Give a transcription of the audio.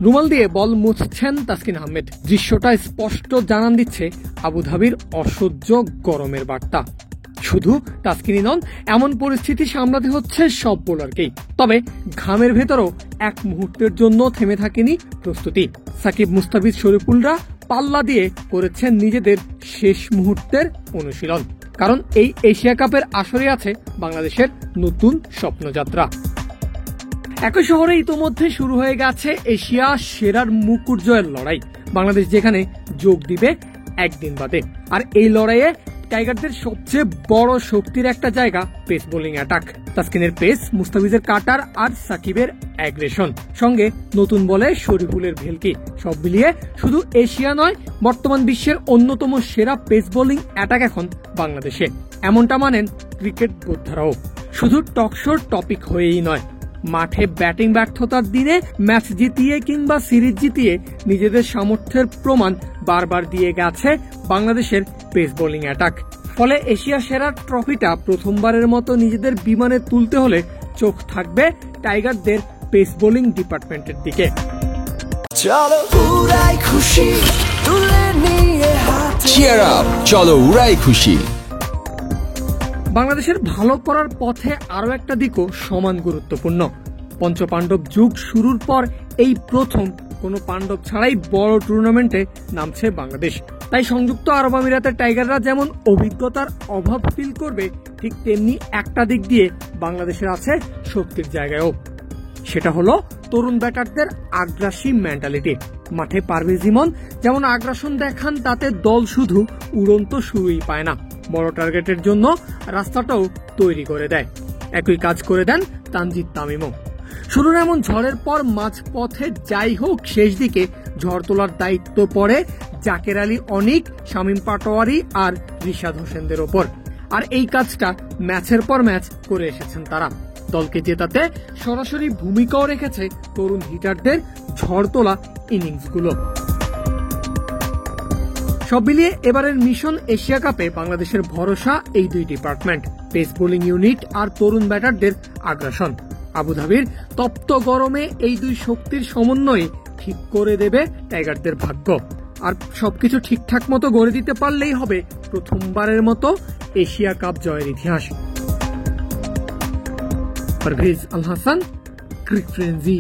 রুমাল দিয়ে বল মুছছেন তাসকিন আহমেদ। দৃশ্যটা স্পষ্ট জানান দিচ্ছে আবুধাবির অসহ্য গরমের বার্তা। শুধু তাসকিনই নন, এমন পরিস্থিতি সামলাতে হচ্ছে সব বোলারকেই। তবে ঘামের ভেতরও এক মুহূর্তের জন্য থেমে থাকেনি প্রস্তুতি। সাকিব, মুস্তাফিজ, শরীফুলরা পাল্লা দিয়ে করেছেন নিজেদের শেষ মুহূর্তের অনুশীলন। কারণ এই এশিয়া কাপের আসরে আছে বাংলাদেশের নতুন স্বপ্নযাত্রা। একই শহরে ইতোমধ্যে শুরু হয়ে গেছে এশিয়া সেরার মুকুট জয়ের লড়াই। বাংলাদেশ যেখানে যোগ দিবে একদিন বাদে। আর এই লড়াইয়ে টাইগারদের সবচেয়ে বড় শক্তির একটা জায়গা পেস বোলিং অ্যাটাক। তাসকিনের পেস, মুস্তাফিজের কাটার আর সাকিবের অ্যাগ্রেশন, সঙ্গে নতুন বলে শরীফুলের ভেলকি, সব মিলিয়ে শুধু এশিয়া নয়, বর্তমান বিশ্বের অন্যতম সেরা পেস বোলিং অ্যাটাক এখন বাংলাদেশে। এমনটা মানেন ক্রিকেট বোদ্ধারাও। শুধু টকশোর টপিক হয়েই নয়, মাঠে ব্যাটিং ব্যর্থতার দিনে ম্যাচ জিতিয়ে কিংবা সিরিজ জিতিয়ে নিজেদের সামর্থ্যের প্রমাণ বারবার দিয়ে গেছে বাংলাদেশের পেস বোলিং অ্যাটাক। ফলে এশিয়া সেরার ট্রফিটা প্রথমবারের মতো নিজেদের বিমানে তুলতে হলে চোখ থাকবে টাইগারদের পেস বোলিং ডিপার্টমেন্টের দিকে। চলো উড়াই খুশি। বাংলাদেশের ভালো করার পথে আরো একটা দিকও সমান গুরুত্বপূর্ণ। পঞ্চপাণ্ডব যুগ শুরুর পর এই প্রথম কোনো পাণ্ডব ছাড়াই বড় টুর্নামেন্টে নামছে বাংলাদেশ। তাই সংযুক্ত আরব আমিরাতের টাইগাররা যেমন অভিজ্ঞতার অভাব ফিল করবে, ঠিক তেমনি একটা দিক দিয়ে বাংলাদেশের আছে শক্তির জায়গায়ও। সেটা হলো তরুণ ব্যাটারদের আগ্রাসী মেন্টালিটি। মাঠে পারভেজ ইমন যেমন আগ্রাসন দেখান, তাতে দল শুধু উড়ন্ত শুরুই পায় না, বড় টার্গেটের জন্য রাস্তাটাও তৈরি করে দেয়। একই কাজ করে দেন তানজিদ তামিমও। শুরুর এমন ঝড়ের পর মাঝপথে যাই হোক, শেষ দিকে ঝড় তোলার দায়িত্ব পড়ে জাকের আলী অনিক, শামীম পাটোয়ারি আর রিশাদ হোসেনদের ওপর। আর এই কাজটা ম্যাচের পর ম্যাচ করে এসেছেন তারা। দলকে জেতাতে সরাসরি ভূমিকাও রেখেছে তরুণ হিটারদের ঝড় তোলা ইনিংসগুলো। সব মিলিয়ে এবারের মিশন এশিয়া কাপে বাংলাদেশের ভরসা এই দুই ডিপার্টমেন্ট, পেস বোলিং ইউনিট আর তরুণ ব্যাটারদের আগ্রাসন। আবুধাবির তপ্ত গরমে এই দুই শক্তির সমন্বয়ে ঠিক করে দেবে টাইগারদের ভাগ্য। আর সবকিছু ঠিকঠাক মতো গড়ে দিতে পারলেই হবে প্রথমবারের মতো এশিয়া কাপ জয়ের ইতিহাস। পারভেজ আল হাসান, ক্রিক ফ্রেন্জি।